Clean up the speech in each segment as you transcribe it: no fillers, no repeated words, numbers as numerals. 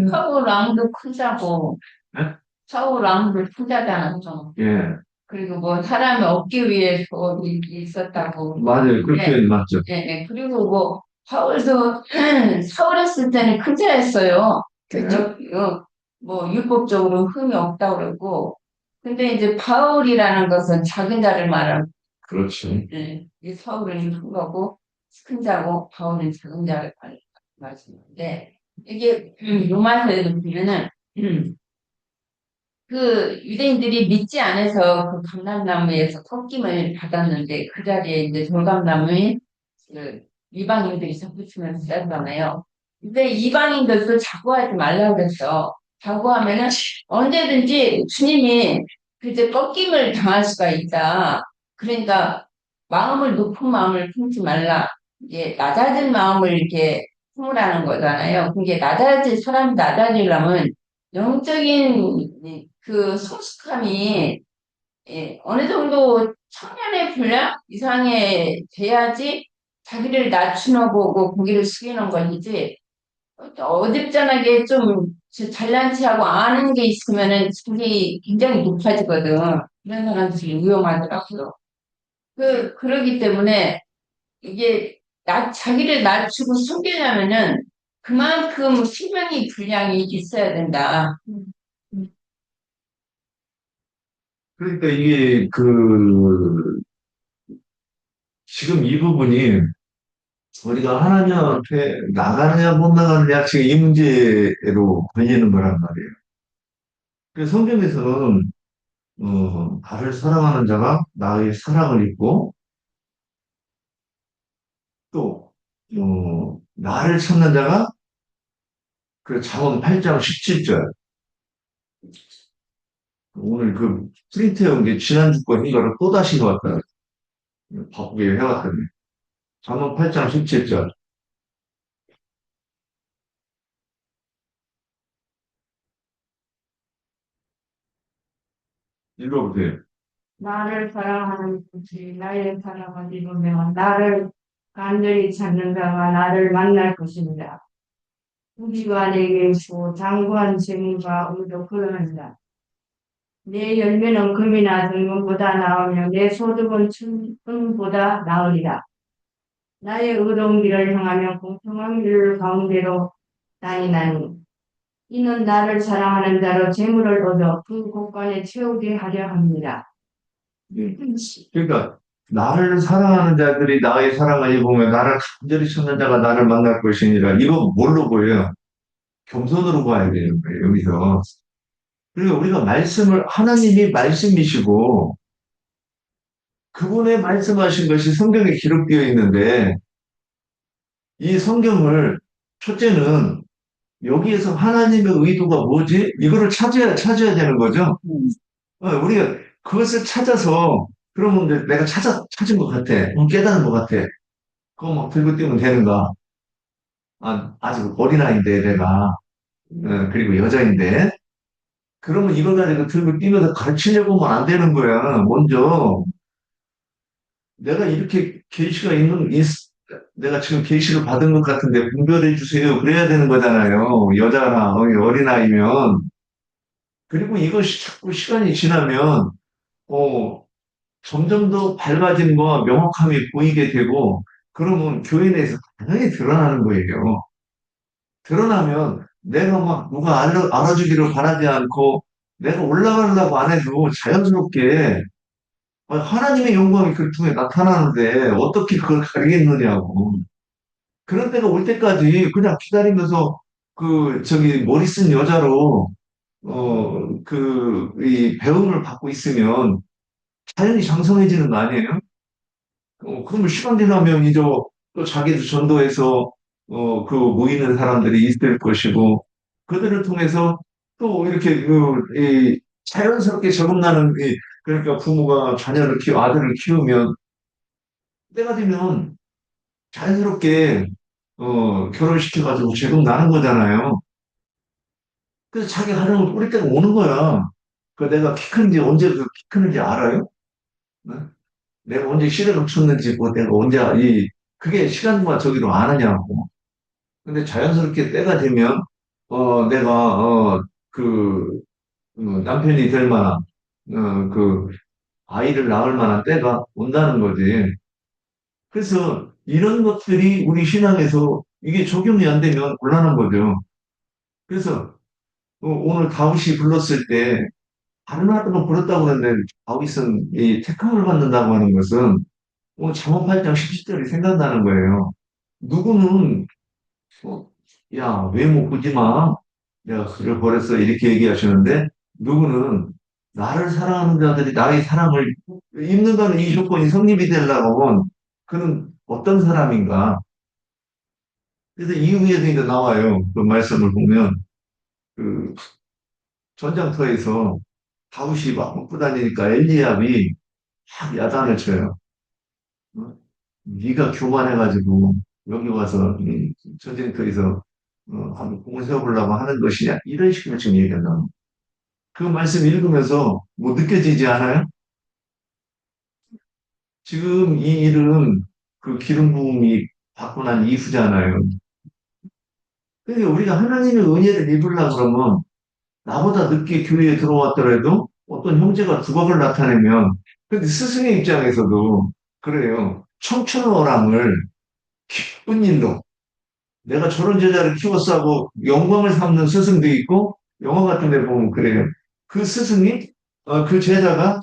서울왕도 큰자고, 예? 서울왕도 큰자잖아, 좀. 예, 그리고 뭐, 사람이 얻기 위해서 있었다고. 맞아요. 네, 그렇게 맞죠. 예, 예. 그리고 뭐, 서울도, 서울 했을 때는 큰자였어요. 예, 그쪽, 뭐, 율법적으로 흠이 없다고 그러고. 근데 이제 바울이라는 것은 작은 자를 말하고, 그렇지. 예, 이 서울은 큰 거고, 큰 자고, 바울은 작은 자를 말씀하는데, 이게, 로마서에도 보면은, 음, 그 유대인들이 믿지 않아서 그 감람나무에서 꺾임을 받았는데 그 자리에 이제 돌감나무에 그 이방인들이 접붙이면서 쌌잖아요. 근데 이방인들도 자고하지 말라고 그랬어. 자고하면은 언제든지 주님이 그제 꺾임을 당할 수가 있다. 그러니까 마음을 높은 마음을 품지 말라. 이게 낮아진 마음을 이렇게 품으라는 거잖아요. 그게 낮아질 사람이 낮아지려면 영적인 그 성숙함이 어느 정도 청년의 분량 이상의 돼야지 자기를 낮추는 거고 고개를 숙이는 것이지 어줍잖하게 좀 잘난 체하고 아는 게 있으면은 자기 굉장히 높아지거든. 이런 사람들이 위험하더라고요. 그러기 때문에 이게 자기를 낮추고 숨기려면은 그만큼 수명이 분량이 있어야 된다. 그러니까 이게 지금 이 부분이 우리가 하나님 앞에 나가느냐 못 나가느냐 지금 이 문제로 걸리는 거란 말이에요. 그래서 성경에서는 나를 사랑하는 자가 나의 사랑을 입고 또 나를 찾는 자가 그 잠언 8장 17절 오늘 그 프린트해온 게 지난주 거 이거를 또 다시 해왔다. 바쁘게 해왔더니 잠언 8장 17절 읽어보세요. 나를 사랑하는 것이 나의 사랑을 입으며 나를 간절히 찾는 자가 나를 만날 것입니다. 우리가 내게 있고 장구한 재물과 의도 그러한다. 내 열매는 금이나 등금보다 나으며 내 소득은 천금보다 나으리라. 나의 의로운 길을 향하며 공평한 길 가운데로 다니나니 이는 나를 사랑하는 자로 재물을 얻어 그 곳간에 채우게 하려 합니다. 예. 그러니까 나를 사랑하는 자들이 나의 사랑을 입으며 나를 간절히 찾는 자가 나를 만날 것이니라. 이거 뭘로 보여요? 겸손으로 봐야 되는 거예요, 여기서. 그리고 우리가 하나님이 말씀이시고, 그분의 말씀하신 것이 성경에 기록되어 있는데, 이 성경을, 첫째는 여기에서 하나님의 의도가 뭐지? 이거를 찾아야 되는 거죠. 우리가 그것을 찾아서, 그러면 이제 내가 찾은 것 같아. 깨달은 것 같아. 그거 막 들고 뛰면 되는가? 아직 어린아이인데, 내가. 그리고 여자인데. 그러면 이걸 가지고 들고 뛰면서 가르치려고 하면 안 되는 거야. 먼저, 내가 이렇게 내가 지금 계시를 받은 것 같은데 분별해 주세요. 그래야 되는 거잖아요. 여자나 어린아이면. 그리고 이것이 자꾸 시간이 지나면, 어, 점점 더 밝아진 거 명확함이 보이게 되고, 그러면 교회 내에서 당연히 드러나는 거예요. 드러나면 내가 막 누가 알아주기를 바라지 않고, 내가 올라가려고 안 해도 자연스럽게 하나님의 영광이 그 통해 나타나는데 어떻게 그걸 가리겠느냐고. 그런 때가 올 때까지 그냥 기다리면서 저기 머리 쓴 여자로, 이 배움을 받고 있으면 자연히 장성해지는 거 아니에요? 그러면 시간 지나면 이제 또 자기도 전도해서, 모이는 사람들이 있을 것이고, 그들을 통해서 또 이렇게, 자연스럽게 적응나는, 그러니까 부모가 아들을 키우면 때가 되면 자연스럽게, 결혼시켜가지고 적응 나는 거잖아요. 그래서 자기 하려면 뿌릴 때가 오는 거야. 내가 키 크는지 언제 키 크는지 알아요? 네? 내가 언제 시대를 쳤는지, 뭐 내가 그게 시간과 저기로 아느냐고. 근데 자연스럽게 때가 되면 내가, 그, 남편이 될 만한, 그, 아이를 낳을 만한 때가 온다는 거지. 그래서 이런 것들이 우리 신앙에서 이게 적용이 안 되면 곤란한 거죠. 그래서 오늘 다윗이 불렀을 때 다른 나라도 불렀다고 하는데 다윗은 이 택함을 받는다고 하는 것은 오늘 잠언 8장 17절이 생각나는 거예요. 누구는 어, 야, 외모 보지 마. 내가 그를 버렸어. 이렇게 얘기하시는데 누구는 나를 사랑하는 자들이 나의 사랑을 입는다는 이 조건이 성립이 되려고 하면 그는 어떤 사람인가? 그래서 이후에도 이제 나와요. 그 말씀을 보면 그 전장터에서 다윗이 막 먹고 다니니까 엘리압이 막 야단을 쳐요. 어? 네가 교만해가지고 여기 와서 이 전쟁터에서 한번 공을 세워보려고 하는 것이냐 이런 식으로 지금 얘기한다. 그 말씀 읽으면서 뭐 느껴지지 않아요? 지금 이 일은 그 기름 부음이 받고 난 이후잖아요. 그러니까 우리가 하나님의 은혜를 입으려고 그러면 나보다 늦게 교회에 들어왔더라도 어떤 형제가 두각을 나타내면 근데 스승의 입장에서도 그래요. 청천어람을 기쁜 일로 내가 저런 제자를 키웠어 하고 영광을 삼는 스승도 있고 영화 같은 데 보면 그래요. 그 스승이 그 제자가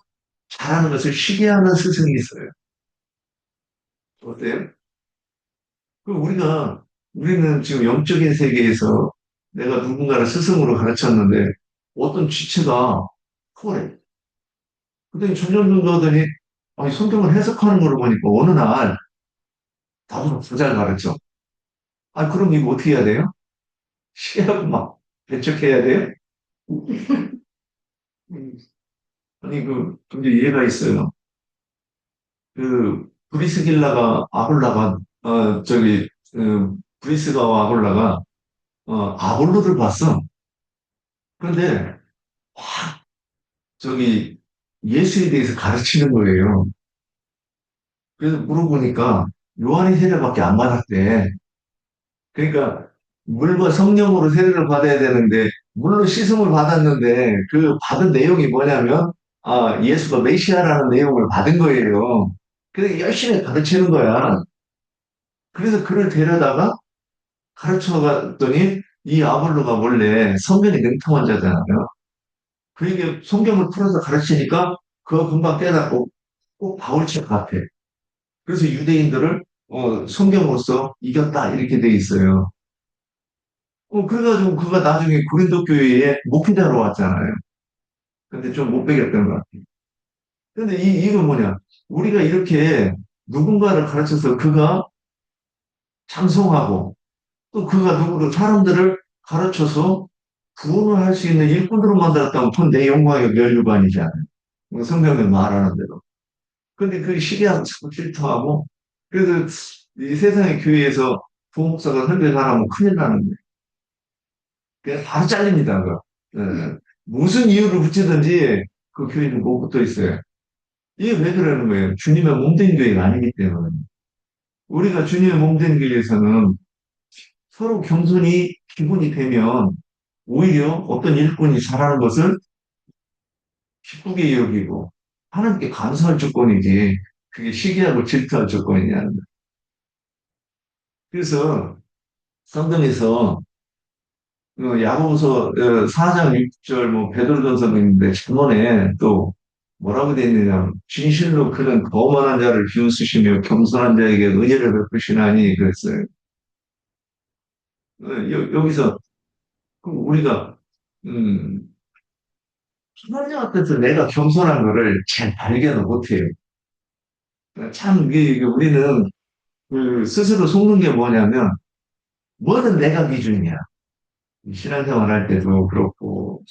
잘하는 것을 시기하는 스승이 있어요. 어때요? 우리는 지금 영적인 세계에서 내가 누군가를 스승으로 가르쳤는데 어떤 지체가 그래. 그랬더니 점점 하더니 아니, 성경을 해석하는 걸 보니까 어느 날 나보다 더 잘 가르쳐. 아, 그럼 이거 어떻게 해야 돼요? 시기하고 막 배척해야 돼요? 음, 아니, 좀 이해가 있어요. 브리스길라가 아굴라가, 브리스가와 아굴라가, 아볼로를 봤어. 그런데, 확, 예수에 대해서 가르치는 거예요. 그래서 물어보니까, 요한의 세례밖에 안 받았대. 그러니까, 물과 성령으로 세례를 받아야 되는데, 물로 씻음을 받았는데, 그 받은 내용이 뭐냐면, 예수가 메시아라는 내용을 받은 거예요. 그래서 열심히 가르치는 거야. 그래서 그를 데려다가 가르쳐 갔더니 이 아볼로가 원래 성경에 능통한 자잖아요. 그에게 성경을 풀어서 가르치니까 그거 금방 깨닫고 꼭 바울책 같아. 그래서 유대인들을 성경으로서 이겼다 이렇게 돼 있어요. 그래가지고 그가 나중에 고린도 교회에 목회자로 왔잖아요. 근데 좀 못 배겼던 것 같아요. 근데 이건 뭐냐? 우리가 이렇게 누군가를 가르쳐서 그가 장성하고 또 그가 누구를 사람들을 가르쳐서 구원을 할 수 있는 일꾼으로 만들었다면 그건 내 영광의 면류관이잖아요. 성경에 말하는 대로. 근데 그 시기하고 자꾸 질투하고 그래서 이 세상의 교회에서 부목사가 설교 잘하면 큰일 나는 거예요. 그냥 바로 잘립니다. 무슨 이유를 붙이든지 그 교회는 못 붙어 있어요. 이게 왜 그러는 거예요? 주님의 몸된 교회가 아니기 때문에. 우리가 주님의 몸된 교회에서는 서로 겸손이 기본이 되면 오히려 어떤 일꾼이 잘하는 것을 기쁘게 여기고 하나님께 감사할 조건이지 그게 시기하고 질투할 조건이냐. 그래서 성경에서 야고보서 4장 6절 뭐 베드로전서도 있는데 전번에 또 뭐라고 되어 있느냐 진실로 그는 거만한 자를 비웃으시며 겸손한 자에게 은혜를 베푸시나니 그랬어요. 여기서 우리가 음, 하나님 앞에서 내가 겸손한 거를 잘 발견을 못해요. 참 이게 우리는 스스로 속는 게 뭐냐면 뭐는 내가 기준이야. 신앙생활 할 때도 그렇고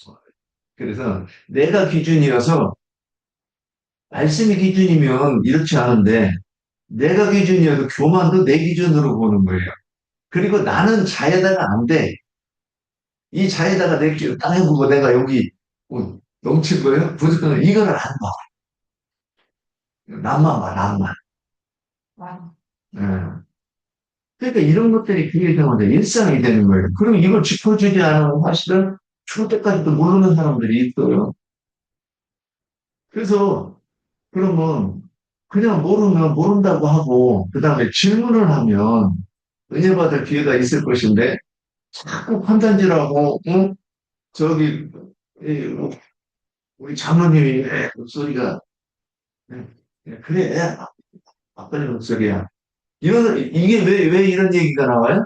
그래서 내가 기준이어서 말씀이 기준이면 이렇지 않은데 내가 기준이어서 교만도 내 기준으로 보는 거예요. 그리고 나는 자에다가 안 돼. 이 자에다가 내 기준 딱 해보고 내가 여기 넘칠 거예요? 부족한 이거를 안 봐. 남만 봐, 남만. 와, 예. 그러니까 이런 것들이 그게 되면 일상이 되는 거예요. 그럼 이걸 짚어주지 않으면 사실은 죽을 때까지도 모르는 사람들이 있어요. 그래서 그러면 그냥 모르면 모른다고 하고 그 다음에 질문을 하면 은혜 받을 기회가 있을 것인데 자꾸 판단질하고 응? 저기 이, 우리 장로님이 목소리가 그래 아빠님 목소리야 이게 왜 이런 얘기가 나와요?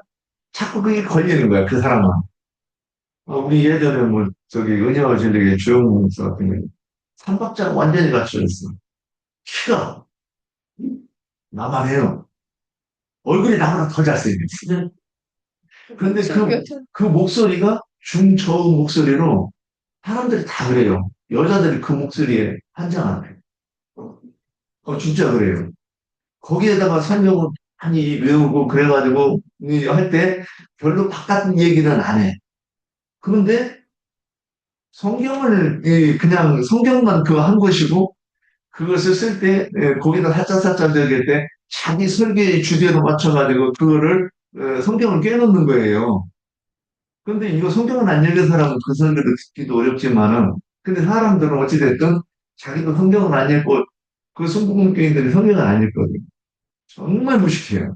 자꾸 그게 걸리는 거야 그 사람은. 우리 예전에 뭐 저기 은혜와 진리의 주영무 목사 같은 경우 삼박자가 완전히 갖춰 있어. 키가 나만 해요. 얼굴이 나보다 더 잘생겼어. 그런데 그 목소리가 중저음 목소리로 사람들이 다 그래요. 여자들이 그 목소리에 환장하네. 진짜 그래요. 거기에다가 설명을 많이 외우고 그래가지고 할 때 별로 바깥 얘기는 안 해. 그런데 성경을 그냥 성경만 그 한 것이고 그것을 쓸 때 거기다 살짝살짝 적일 때 자기 설계의 주제로 맞춰가지고 그거를 성경을 꿰놓는 거예요. 근데 이거 성경을 안 읽은 사람은 그 설교를 듣기도 어렵지만은 근데 사람들은 어찌됐든 자기도 성경을 안 읽고 그 순복음교인들이 성경을 안 읽거든요. 정말 무식해요.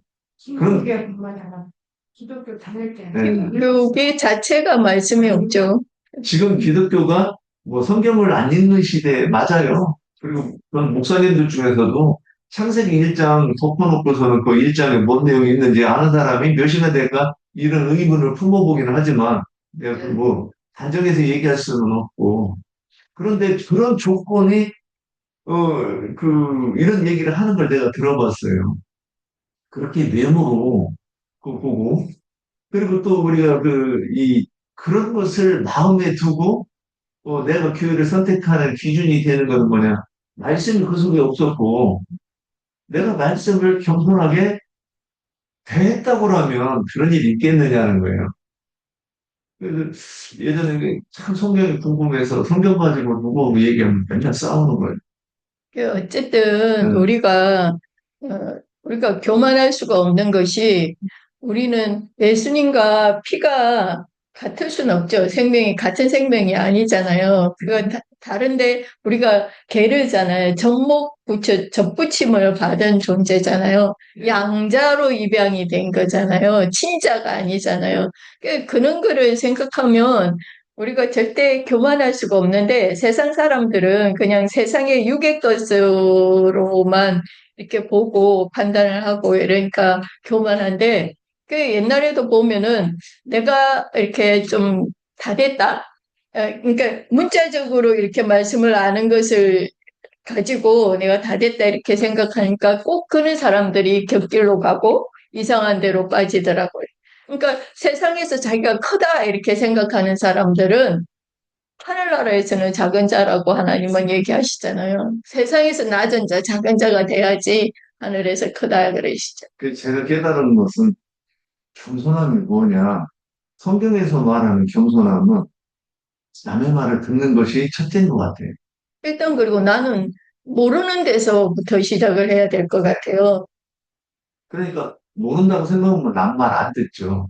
그런 기독교 다닐 때 기독교 자체가 말씀이 없죠. 지금 기독교가 뭐 성경을 안 읽는 시대 맞아요. 그리고 그런 목사님들 중에서도 창세기 1장 덮어놓고서는 그 1장에 뭔 내용이 있는지 아는 사람이 몇이나 될까 이런 의문을 품어보기는 하지만 내가 그뭐 단정해서 얘기할 수는 없고 그런데 그런 조건이 이런 얘기를 하는 걸 내가 들어봤어요. 그렇게 메모로 그거 보고 그리고 또 우리가 그런 것을 마음에 두고 내가 교회를 선택하는 기준이 되는 것은 뭐냐? 말씀이 그 속에 없었고 내가 말씀을 겸손하게 대했다고 하면 그런 일이 있겠느냐는 거예요. 그래서 예전에 참 성경이 궁금해서 성경 가지고 누구하고 얘기하면 맨날 싸우는 거예요. 어쨌든 네. 우리가 교만할 수가 없는 것이 우리는 예수님과 피가 같을 수는 없죠. 생명이 같은 생명이 아니잖아요. 그건 다른데 우리가 게르잖아요. 접붙임을 받은 존재잖아요. 양자로 입양이 된 거잖아요. 친자가 아니잖아요. 그런 거를 생각하면 우리가 절대 교만할 수가 없는데 세상 사람들은 그냥 세상의 육의 것으로만 이렇게 보고 판단을 하고 이러니까 교만한데 그 옛날에도 보면은 내가 이렇게 좀 다 됐다. 그러니까 문자적으로 이렇게 말씀을 아는 것을 가지고 내가 다 됐다 이렇게 생각하니까 꼭 그런 사람들이 곁길로 가고 이상한 데로 빠지더라고요. 그러니까 세상에서 자기가 크다 이렇게 생각하는 사람들은 하늘나라에서는 작은 자라고 하나님은 얘기하시잖아요. 세상에서 낮은 자, 작은 자가 돼야지 하늘에서 크다 그러시죠. 제가 깨달은 것은 겸손함이 뭐냐? 성경에서 말하는 겸손함은 남의 말을 듣는 것이 첫째인 것 같아요. 일단 그리고 나는 모르는 데서부터 시작을 해야 될 것 같아요. 그러니까 모른다고 생각하면 남 말 안 듣죠.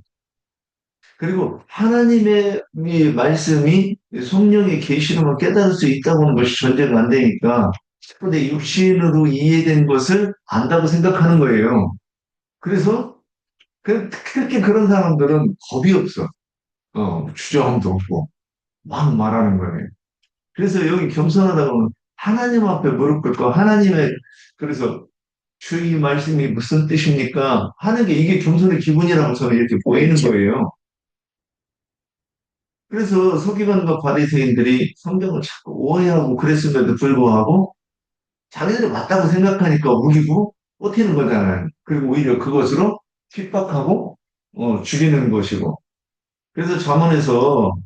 그리고 하나님의 이 말씀이 성령의 계시로만 깨달을 수 있다고 하는 것이 전제가 안 되니까 내 육신으로 이해된 것을 안다고 생각하는 거예요. 그래서 특히 그런 사람들은 겁이 없어. 주저함도 없고 막 말하는 거예요. 그래서 여기 겸손하다고 하면 하나님 앞에 무릎 꿇고 하나님의 그래서 주의 말씀이 무슨 뜻입니까? 하는 게 이게 겸손의 기분이라고 저는 이렇게 보이는 거예요. 그래서 서기관과 바리새인들이 성경을 자꾸 오해하고 그랬음에도 불구하고 자기들이 맞다고 생각하니까 우기고 버티는 거잖아요. 그리고 오히려 그것으로 핍박하고 죽이는 것이고. 그래서 잠언에서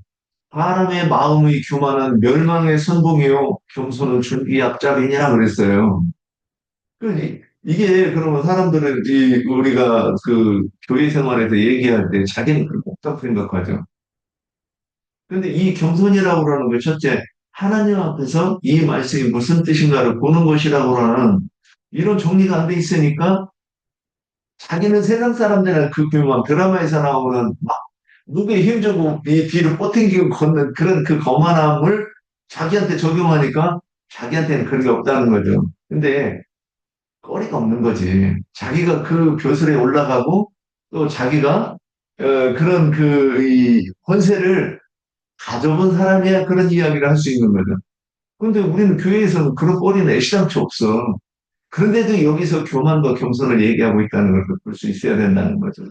사람의 마음의 교만은 멸망의 선봉이요 겸손은 준비 앞잡이니라 그랬어요. 이게 그러면 사람들은 우리가 그 교회 생활에서 얘기할 때 자기는 그렇게 없다고 생각하죠. 근데 이 겸손이라고 하는 게 첫째, 하나님 앞에서 이 말씀이 무슨 뜻인가를 보는 것이라고 하는 이런 정리가 안 돼 있으니까 자기는 세상 사람들은 그 교만 드라마에서 나오는 막 무게 힘주고 뒤로 뻗팅기고 걷는 그런 그 거만함을 자기한테 적용하니까 자기한테는 그런 게 없다는 거죠. 근데 거리가 없는 거지. 자기가 그 교술에 올라가고 또 자기가 그런 이 권세를 가져본 사람이야 그런 이야기를 할 수 있는 거죠. 그런데 우리는 교회에서는 그런 거리는 애시당초 없어. 그런데도 여기서 교만과 겸손을 얘기하고 있다는 걸 볼 수 있어야 된다는 거죠.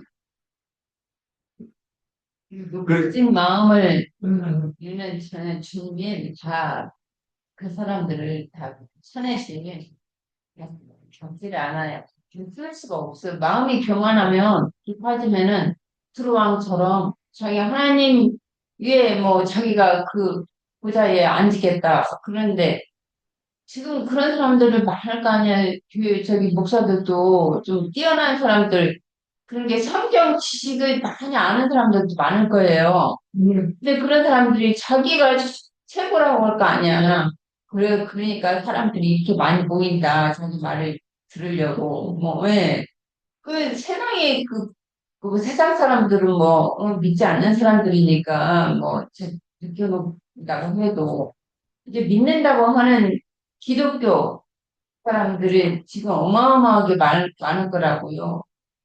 그, 진 마음을 있는 저는 주님이 다 그 사람들을 다 쳐내시면 겪지를 않아요. 쓸 수가 없어요. 마음이 교만하면 깊어지면은 두루왕처럼 자기 하나님 위에 뭐 자기가 그 보좌에 앉겠다. 그런데 지금 그런 사람들을 말할 거 아니야. 저기 목사들도 좀 뛰어난 사람들 그런 게 성경 지식을 많이 아는 사람들도 많을 거예요. 근데 그런 사람들이 자기가 최고라고 할 거 아니야. 그러니까 사람들이 이렇게 많이 모인다. 자기 말을 들으려고. 뭐, 왜? 그 세상에 그 세상 사람들은 뭐, 믿지 않는 사람들이니까, 뭐, 느껴놓는다고 해도, 이제 믿는다고 하는 기독교 사람들이 지금 어마어마하게 많을 거라고요.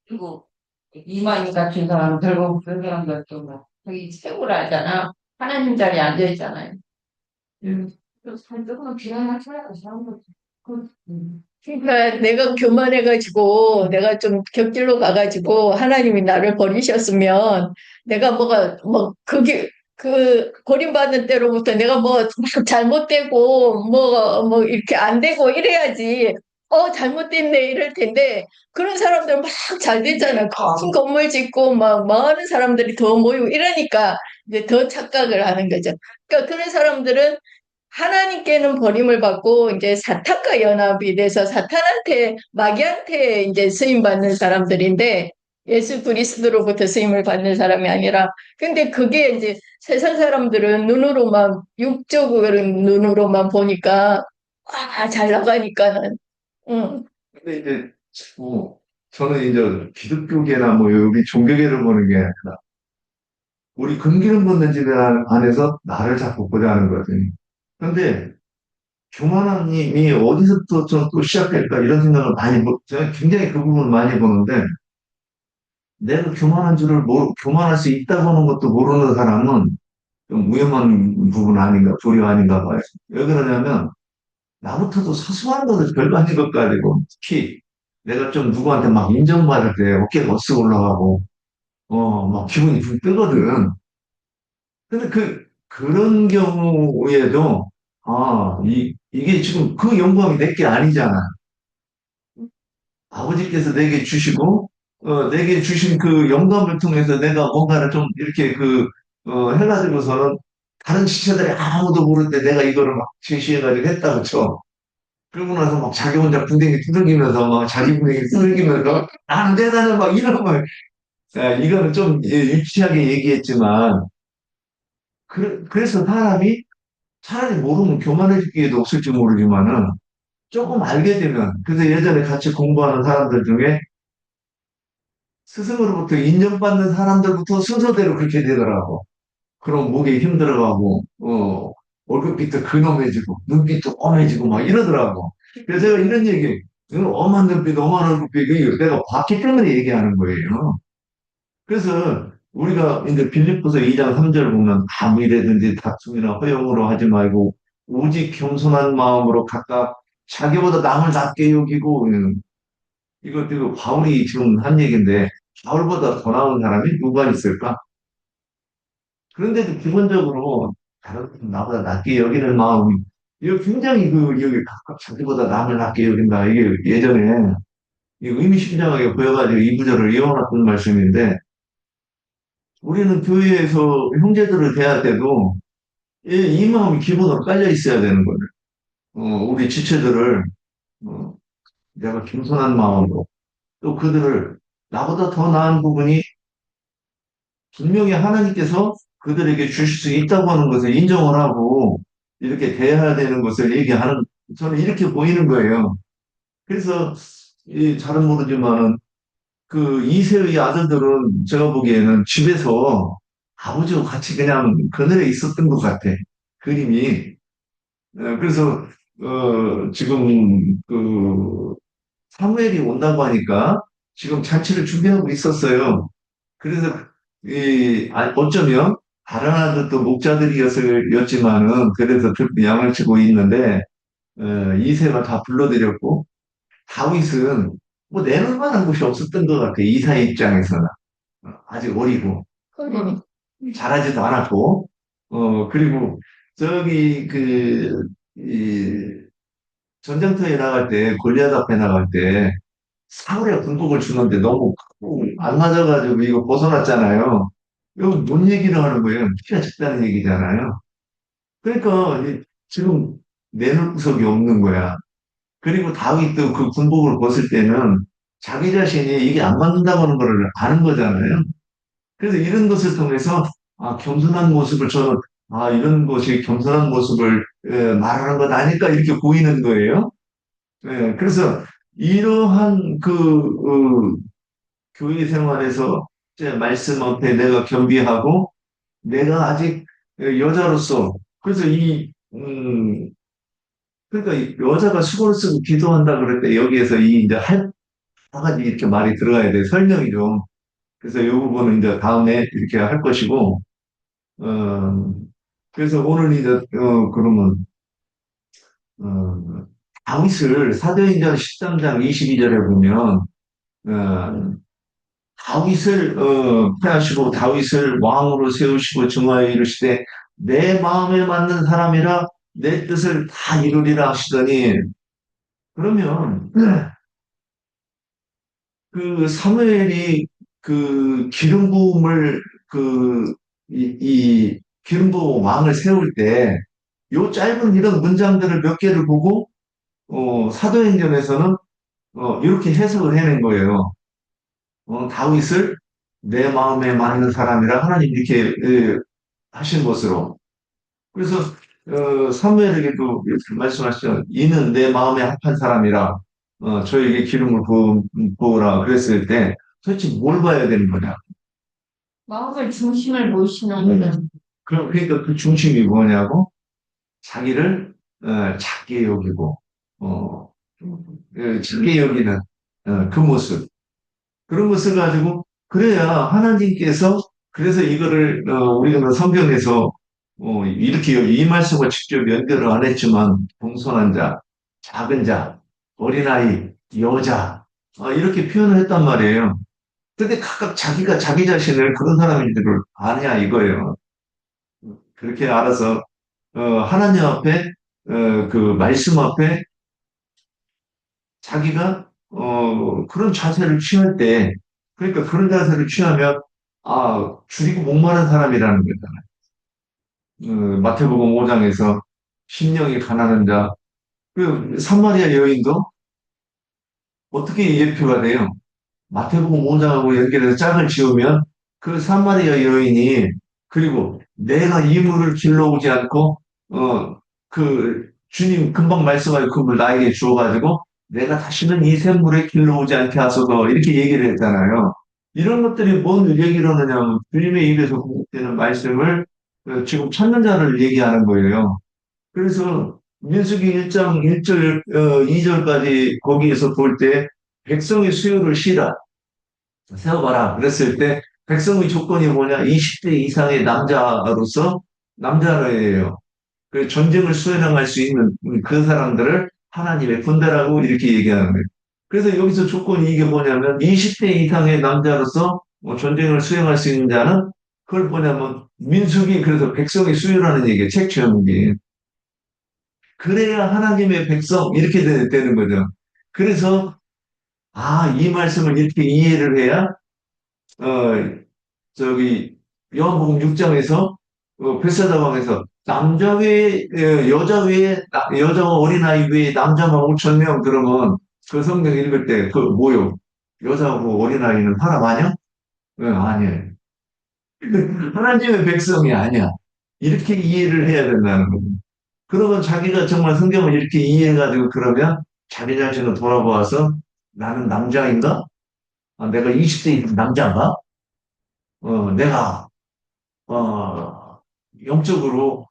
그리고 이만희 같은 사람들, 그런 사람들도 뭐, 자기 최고라 하잖아. 하나님 자리에 앉아있잖아요. 조금은 비난할 처리가 잘한 거지. 그러니까 내가 교만해가지고 내가 좀 격질로 가가지고 하나님이 나를 버리셨으면 내가 뭐 그게 그 버림받는 때로부터 내가 뭐 막 잘못되고 뭐 이렇게 안 되고 이래야지 잘못됐네 이럴 텐데 그런 사람들 막 잘 되잖아. 큰 건물 짓고 막 많은 사람들이 더 모이고 이러니까 이제 더 착각을 하는 거죠. 그러니까 그런 사람들은 하나님께는 버림을 받고 이제 사탄과 연합이 돼서 사탄한테 마귀한테 이제 쓰임 받는 사람들인데 예수 그리스도로부터 쓰임을 받는 사람이 아니라 근데 그게 이제 세상 사람들은 눈으로만 육적인 눈으로만 보니까 잘 나가니까는 응. 근데 이제, 저는 이제 기독교계나 뭐 우리 종교계를 보는 게 아니라 우리 금기름 붓는 집 안에서 나를 자꾸 보자 하는 거지. 근데 교만함이 어디서부터 또 시작될까 이런 생각을 저는 굉장히 그 부분을 많이 보는데 내가 교만한 줄을 교만할 수 있다고 하는 것도 모르는 사람은 좀 위험한 부분 아닌가, 도리어 아닌가 봐요. 왜 그러냐면 나부터도 사소한 것을 별거 아닌 것 가지고 특히 내가 좀 누구한테 막 인정받을 때 어깨가 어쓱 올라가고 막 기분이 붕 뜨거든. 근데 그런 경우에도 이게 지금 그 영광이 내게 아니잖아. 아버지께서 내게 주시고, 내게 주신 그 영감을 통해서 내가 뭔가를 좀 이렇게 해가지고서는 다른 지체들이 아무도 모를 때 내가 이거를 막 제시해가지고 했다, 그쵸? 그러고 나서 막 자기 혼자 분댕이 두들기면서 막 자기 분댕이 두들기면서 나는 대단해 막 이런 걸, 이거는 좀 유치하게 얘기했지만, 그래서 사람이 차라리 모르면 교만해질 기회도 없을지 모르지만은 조금 알게 되면, 그래서 예전에 같이 공부하는 사람들 중에 스승으로부터 인정받는 사람들부터 순서대로 그렇게 되더라고. 그럼 목에 힘들어가고, 얼굴빛도 근엄해지고, 눈빛도 엄해지고 막 이러더라고. 그래서 제가 이런 얘기, 엄한 눈빛, 엄한 얼굴빛, 이거 내가 봤기 때문에 얘기하는 거예요. 그래서 우리가 이제 빌립보서 2장 3절 보면 아무 일에든지 다툼이나 허용으로 하지 말고 오직 겸손한 마음으로 각각 자기보다 남을 낮게 여기고 이거 바울이 지금 한 얘기인데 바울보다 더 나은 사람이 누가 있을까? 그런데도 기본적으로 다른 사람 나보다 낮게 여기는 마음이 이거 굉장히 여기 각각 자기보다 남을 낮게 여긴다. 이게 예전에 의미심장하게 보여가지고 이 구절을 이어놨던 말씀인데 우리는 교회에서 형제들을 대할 때도 이 마음이 기본으로 깔려 있어야 되는 거예요. 우리 지체들을 어, 내가 겸손한 마음으로 또 그들을 나보다 더 나은 부분이 분명히 하나님께서 그들에게 주실 수 있다고 하는 것을 인정을 하고 이렇게 대해야 되는 것을 얘기하는 저는 이렇게 보이는 거예요. 그래서 잘은 모르지만은 그 이세의 아들들은 제가 보기에는 집에서 아버지와 같이 그냥 그늘에 있었던 것 같아. 그림이. 그래서, 지금 사무엘이 온다고 하니까 지금 잔치를 준비하고 있었어요. 그래서, 어쩌면 다른 아들도 목자들이었지만은 그래서 양을 치고 있는데, 이세가 다 불러들였고, 다윗은 뭐 내놓을 만한 곳이 없었던 것 같아. 이사의 입장에서는. 아직 어리고, 그러니. 잘하지도 않았고, 그리고 저기 이 전쟁터에 나갈 때, 골리앗 앞에 나갈 때, 사울의 군복을 주는데 너무 안 맞아가지고 이거 벗어났잖아요. 이거 뭔 얘기를 하는 거예요? 피가 작다는 얘기잖아요. 그러니까 지금 내놓을 구석이 없는 거야. 그리고 다윗도 그 군복을 벗을 때는 자기 자신이 이게 안 맞는다고 하는 걸 아는 거잖아요. 그래서 이런 것을 통해서 겸손한 모습을 저는 이런 것이 겸손한 모습을 말하는 것 아닐까 이렇게 보이는 거예요. 그래서 이러한 교회 생활에서 이제 말씀 앞에 내가 겸비하고 내가 아직 여자로서 그래서 그러니까 이 여자가 수고를 쓰고 기도한다 그럴 때 여기에서 이 이제 한 가지 이렇게 말이 들어가야 돼 설명이 좀 그래서 이 부분은 이제 다음에 이렇게 할 것이고 어, 그래서 오늘 이제 그러면 어, 다윗을 사도행전 13장 22절에 보면 다윗을 패하시고 다윗을 왕으로 세우시고 증하여 이르시되 내 마음에 맞는 사람이라 내 뜻을 다 이루리라 하시더니 그러면 그 사무엘이 그 기름 부음을 이 기름 부음 왕을 세울 때 요 짧은 이런 문장들을 몇 개를 보고 사도행전에서는 이렇게 해석을 해낸 거예요. 다윗을 내 마음에 맞는 사람이라 하나님 이렇게 하신 것으로. 그래서 사무엘에게도 이렇게 말씀하시죠. 이는 내 마음에 합한 사람이라 저에게 기름을 부으라 그랬을 때 도대체 뭘 봐야 되는 거냐? 마음의 중심을 보시는 거죠. 그러니까 그 중심이 뭐냐고? 자기를 작게 여기고 작게 여기는 그 모습. 그런 것을 가지고 그래야 하나님께서 그래서 이거를 우리가 성경에서 이렇게 이 말씀을 직접 연결을 안 했지만 동선한 자, 작은 자, 어린아이, 여자 이렇게 표현을 했단 말이에요. 근데 각각 자기가 자기 자신을 그런 사람인 줄을 아냐 이거예요. 그렇게 알아서 하나님 앞에 그 말씀 앞에 자기가 그런 자세를 취할 때 그러니까 그런 자세를 취하면 줄이고 목마른 사람이라는 거잖아요. 마태복음 5장에서 심령이 가난한 자, 그 사마리아 여인도 어떻게 예표가 돼요? 마태복음 5장하고 연결해서 짝을 지으면 그 사마리아 여인이 그리고 내가 이 물을 길러오지 않고 그 주님 금방 말씀하신 그 물 나에게 주어가지고 내가 다시는 이 샘물에 길러오지 않게 하소서 이렇게 얘기를 했잖아요. 이런 것들이 뭔 얘기를 하느냐면 주님의 입에서 공급되는 말씀을 지금 찾는 자를 얘기하는 거예요. 그래서 민수기 1장 1절, 2절까지 거기에서 볼 때 백성의 수요를 시라 세워봐라. 그랬을 때 백성의 조건이 뭐냐? 20대 이상의 남자로서 남자예요. 그 전쟁을 수행할 수 있는 그 사람들을 하나님의 군대라고 이렇게 얘기하는 거예요. 그래서 여기서 조건이 이게 뭐냐면 20대 이상의 남자로서 전쟁을 수행할 수 있는 자는 그걸 뭐냐면 민숙이 그래서 백성의 수요라는 얘기예요. 책 제목이. 그래야 하나님의 백성 이렇게 되는 거죠. 그래서 이 말씀을 이렇게 이해를 해야 어, 저기 요한복음 6장에서 벳세다방에서 남자 외에 여자 외에 여자와 어린아이 외에 남자만 5천 명 그러면 그 성경 읽을 때 그 뭐요? 여자하고 어린아이는 사람 아니야? 아니에요. 하나님의 백성이 아니야. 이렇게 이해를 해야 된다는 거예요. 그러면 자기가 정말 성경을 이렇게 이해해가지고 그러면 자기 자신을 돌아보아서 나는 남자인가? 아, 내가 20대 남자인가? 내가, 영적으로,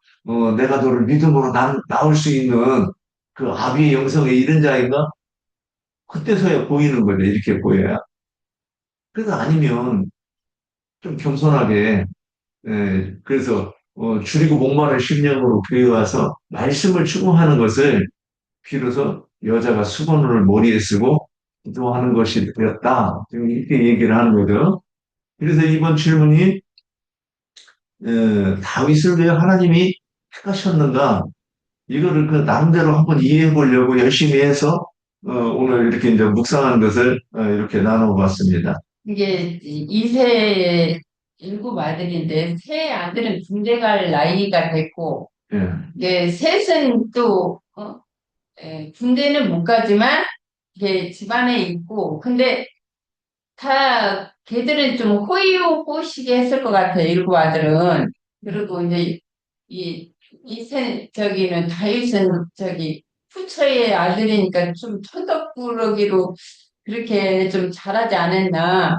내가 너를 믿음으로 나올 수 있는 그 아비의 영성에 이른 자인가? 그때서야 보이는 거죠. 이렇게 보여야. 그래서 아니면 좀 겸손하게, 그래서, 줄이고 목마른 심령으로 교회 와서 말씀을 추구하는 것을 비로소 여자가 수건을 머리에 쓰고 기도하는 것이 되었다. 지금 이렇게 얘기를 하는 거죠. 그래서 이번 질문이 다윗을 왜 하나님이 택하셨는가? 이거를 그 나름대로 한번 이해해 보려고 열심히 해서 오늘 이렇게 이제 묵상한 것을 이렇게 나눠봤습니다. 이게 이세 일곱 아들인데 세 아들은 군대 갈 나이가 됐고 예, 이게 셋은 또 군대는 못 가지만 이게 집안에 있고 근데 다 걔들은 좀 호의호식이 했을 것 같아요. 일곱 아들은. 그리고 이제 저기는 다윗은 저기 후처의 아들이니까 좀 터덕부러기로 그렇게 좀 잘하지 않았나.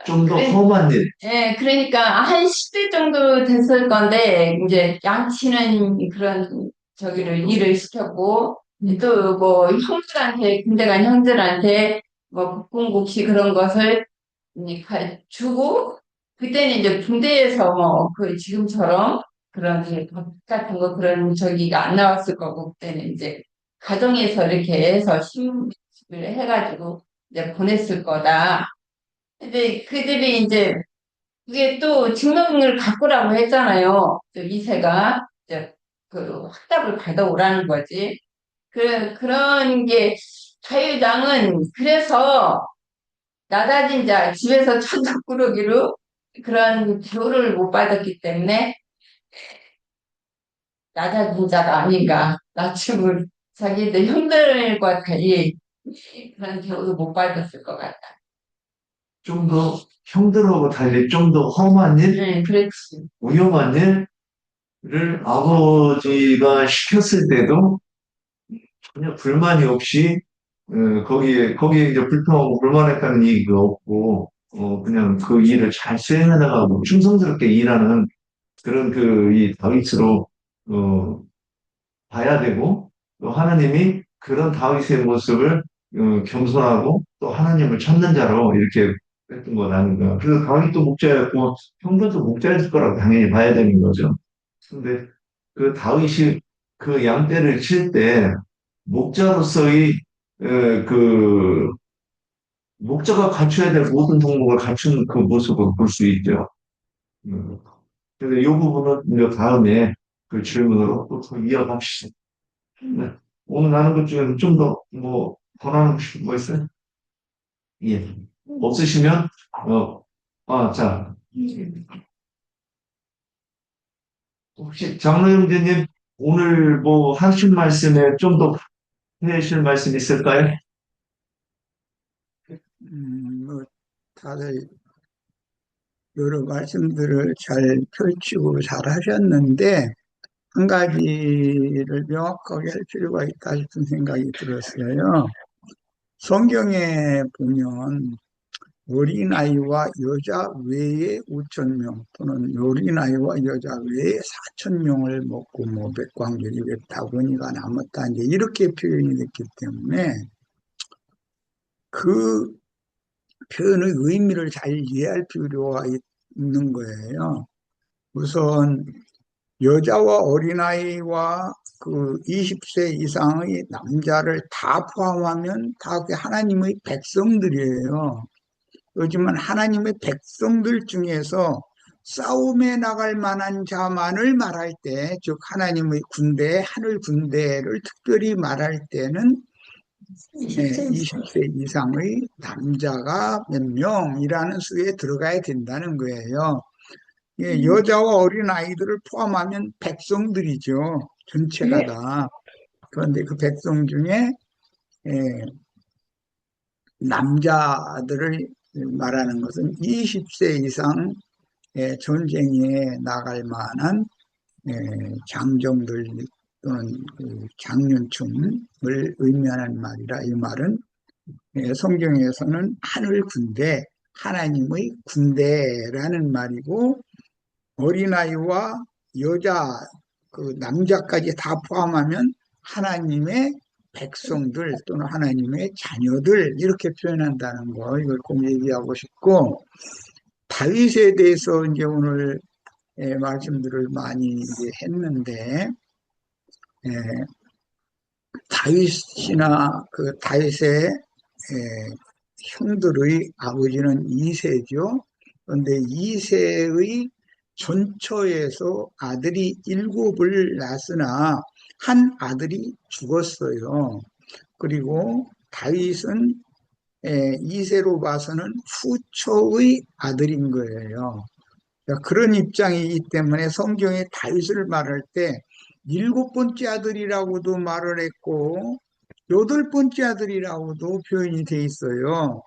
좀 더 그래, 험한 일, 예, 그러니까 한 10대 정도 됐을 건데 이제 양치는 그런 저기를 일을 시켰고 또 뭐 형들한테 군대 간 형들한테 뭐 국궁국시 그런 것을 이제 주고 그때는 이제 군대에서 뭐 그 지금처럼 그런 이제 법 같은 거 그런 저기가 안 나왔을 거고 그때는 이제 가정에서 이렇게 해서 심을 해가지고 이제 보냈을 거다. 근데 그들이 이제 그게 또 증명을 갖고라고 했잖아요. 저 이세가 이제 그 확답을 받아오라는 거지. 그런 게 자유당은 그래서 나다진 자 집에서 천덕꾸러기로 그런 대우를 못 받았기 때문에 낮아진 자가 아닌가. 낮춤을 자기들 형들과 달리 그런 대우도 못 받았을 것 같다. 좀 더 형들하고 달리 좀 더 험한 일, 네, 그렇지. 위험한 일을 아버지가 시켰을 때도 전혀 불만이 없이 거기에 이제 불평하고 불만했다는 얘기가 없고 그냥 그 일을 잘 수행해 나가고 충성스럽게 일하는 그런 그 이 다윗으로 어, 봐야 되고 또 하나님이 그런 다윗의 모습을 겸손하고 또 하나님을 찾는 자로 이렇게 했던 것 아닌가. 그래서 다윗도 목자였고 형들도 목자였을 거라고 당연히 봐야 되는 거죠. 근데 그 다윗이 그 양떼를 칠 때 목자로서의 그 목자가 갖춰야 될 모든 덕목을 갖춘 그 모습을 볼 수 있죠. 음. 그래서 이 부분은 이제 다음에 그 질문으로 또 더 이어갑시다. 네. 오늘 나눈 것 중에 좀 더 더 나누고 싶은 거 있어요? 예. 없으시면 자 혹시 장로 형제님 오늘 뭐 하신 말씀에 좀 더 해주실 말씀 있을까요? 뭐 다들 여러 말씀들을 잘 펼치고 잘 하셨는데 한 가지를 명확하게 할 필요가 있다 싶은 생각이 들었어요. 성경에 보면 어린아이와 여자 외에 5천 명 또는 어린아이와 여자 외에 4천 명을 먹고 뭐 백광절이 백다구니가 남았다 이제 이렇게 표현이 됐기 때문에 그 표현의 의미를 잘 이해할 필요가 있는 거예요. 우선 여자와 어린아이와 그 20세 이상의 남자를 다 포함하면 다 하나님의 백성들이에요. 요즘은 하나님의 백성들 중에서 싸움에 나갈 만한 자만을 말할 때, 즉 하나님의 군대, 하늘 군대를 특별히 말할 때는 20세 이상의 남자가 몇 명이라는 수에 들어가야 된다는 거예요. 예, 여자와 어린 아이들을 포함하면 백성들이죠. 전체가 다. 그런데 그 백성 중에 예, 남자들을 말하는 것은 20세 이상 전쟁에 나갈 만한 장정들 또는 그 장년층을 의미하는 말이라 이 말은 성경에서는 하늘 군대, 하나님의 군대라는 말이고, 어린아이와 여자, 그 남자까지 다 포함하면 하나님의 백성들 또는 하나님의 자녀들 이렇게 표현한다는 거, 이걸 꼭 얘기하고 싶고, 다윗에 대해서 이제 오늘 말씀들을 많이 이제 했는데, 예, 다윗이나 그 다윗의 형들의 아버지는 이세죠. 그런데 이세의 전처에서 아들이 일곱을 낳았으나 한 아들이 죽었어요. 그리고 다윗은 이세로 봐서는 후초의 아들인 거예요. 그런 입장이기 때문에 성경에 다윗을 말할 때 일곱 번째 아들이라고도 말을 했고 여덟 번째 아들이라고도 표현이 돼 있어요.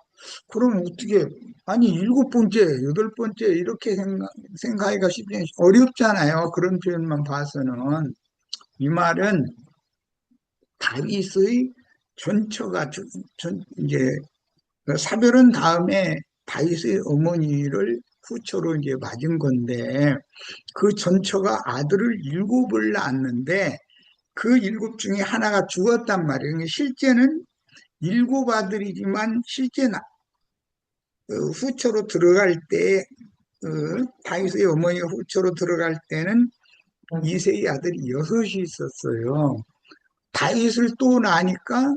그럼 어떻게 아니 일곱 번째, 여덟 번째 이렇게 생각하기가 쉽지 어렵잖아요. 그런 표현만 봐서는 이 말은 다윗의 전처가 이제 사별은 다음에 다윗의 어머니를 후처로 이제 맞은 건데 그 전처가 아들을 일곱을 낳았는데 그 일곱 중에 하나가 죽었단 말이에요. 그러니까 실제는 일곱 아들이지만 실제 후처로 들어갈 때 다윗의 어머니가 후처로 들어갈 때는 이세의 아들이 여섯이 있었어요. 다윗을 또 낳으니까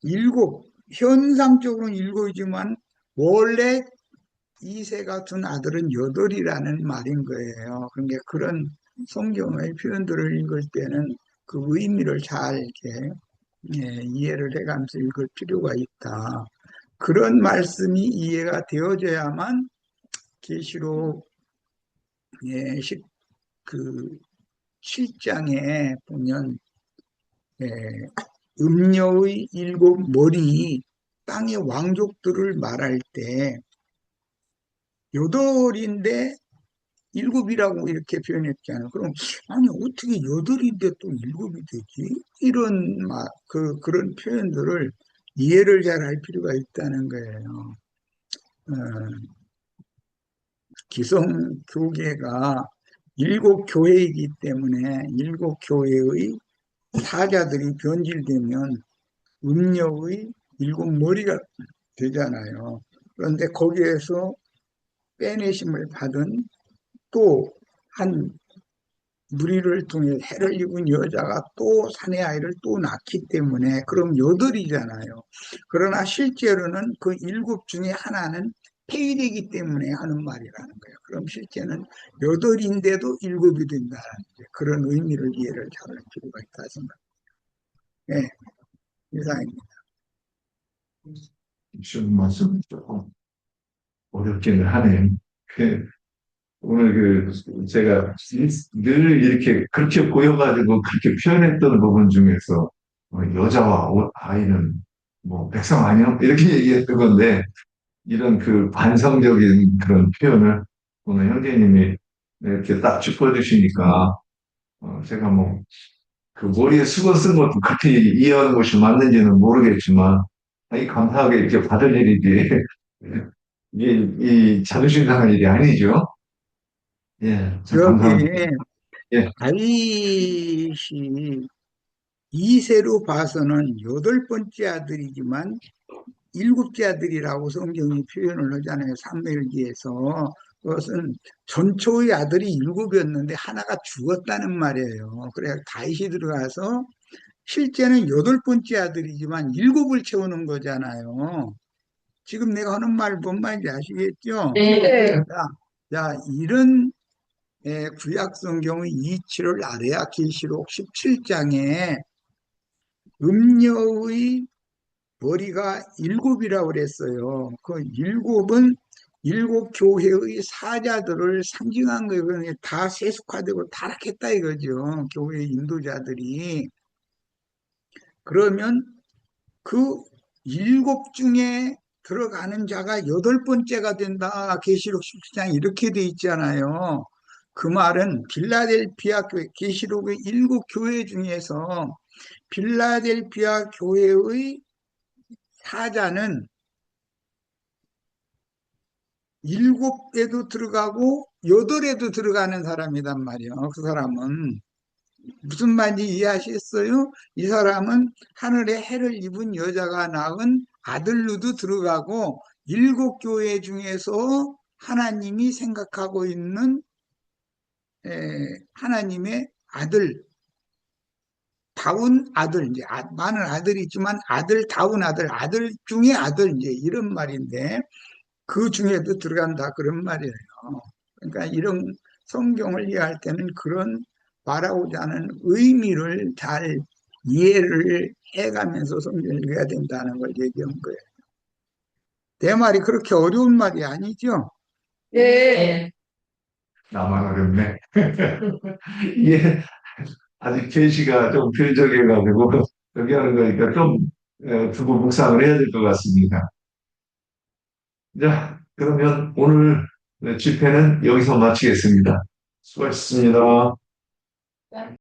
일곱, 현상적으로는 일곱이지만 원래 이세가 둔 아들은 여덟이라는 말인 거예요. 그러니까 그런 성경의 표현들을 읽을 때는 그 의미를 잘 이렇게 이해를 해가면서 읽을 필요가 있다. 그런 말씀이 이해가 되어져야만 계시록 그 7장에 보면 음녀의 일곱 머리 땅의 왕족들을 말할 때 여덟인데 일곱이라고 이렇게 표현했잖아요. 그럼 아니 어떻게 여덟인데 또 일곱이 되지? 이런 그런 표현들을 이해를 잘 할 필요가 있다는 거예요. 기성교계가 일곱 교회이기 때문에 일곱 교회의 사자들이 변질되면 음력의 일곱 머리가 되잖아요. 그런데 거기에서 빼내심을 받은 또 한 무리를 통해 해를 입은 여자가 또 사내 아이를 또 낳기 때문에 그럼 여덟이잖아요. 그러나 실제로는 그 일곱 중에 하나는 폐위되기 때문에 하는 말이라는 거예요. 그럼 실제는 여덟인데도 일곱이 된다는 그런 의미를 이해를 잘할 필요가 있다 생각합니다. 네, 이상입니다. 지금 말씀 조금 어렵기는 하네요. 오늘 제가 늘 이렇게 그렇게 보여가지고 그렇게 표현했던 부분 중에서 여자와 아이는 뭐 백성 아니요? 이렇게 얘기했던 건데 이런 그 반성적인 그런 표현을 오늘 형제님이 이렇게 딱 짚어주시니까 제가 뭐 그 머리에 수건 쓴 것도 그렇게 이해하는 것이 맞는지는 모르겠지만 이 감사하게 이렇게 받을 일이지 이 자존심 상할 일이 아니죠. 예, 참 감사합니다. 여기 예, 다윗이 이세로 봐서는 여덟 번째 아들이지만 일곱째 아들이라고 성경이 표현을 하잖아요. 삼무엘기에서. 그것은 전초의 아들이 일곱이었는데 하나가 죽었다는 말이에요. 그래 다윗이 들어가서 실제는 여덟 번째 아들이지만 일곱을 채우는 거잖아요. 지금 내가 하는 말 뭔 말인지 아시겠죠? 네. 자, 이런 구약 성경의 이치를 알아야 계시록 17장에 음녀의 머리가 일곱이라고 그랬어요. 그 일곱은 일곱 교회의 사자들을 상징한 거예요. 그러니까 다 세속화되고 타락했다 이거죠. 교회 인도자들이. 그러면 그 일곱 중에 들어가는 자가 여덟 번째가 된다. 계시록 17장 이렇게 돼 있잖아요. 그 말은 빌라델피아 교회, 계시록의 일곱 교회 중에서 빌라델피아 교회의 사자는 7에도 들어가고 8에도 들어가는 사람이란 말이에요. 그 사람은 무슨 말인지 이해하시겠어요? 이 사람은 하늘에 해를 입은 여자가 낳은 아들로도 들어가고 7교회 중에서 하나님이 생각하고 있는 하나님의 아들, 다운 아들, 이제 많은 아들이 있지만 아들다운 아들, 아들 중에 아들, 이제 이런 말인데 그 중에도 들어간다 그런 말이에요. 그러니까 이런 성경을 이해할 때는 그런 말하고자 하는 의미를 잘 이해를 해가면서 성경을 읽어야 된다는 걸 얘기한 거예요. 내 말이 그렇게 어려운 말이 아니죠? 네. 나만 어렵네. 이게 아직 계시가 좀 필적해가지고 여기 하는 거니까 좀 두고 묵상을 해야 될 것 같습니다. 자, 그러면 오늘 집회는 여기서 마치겠습니다. 수고하셨습니다.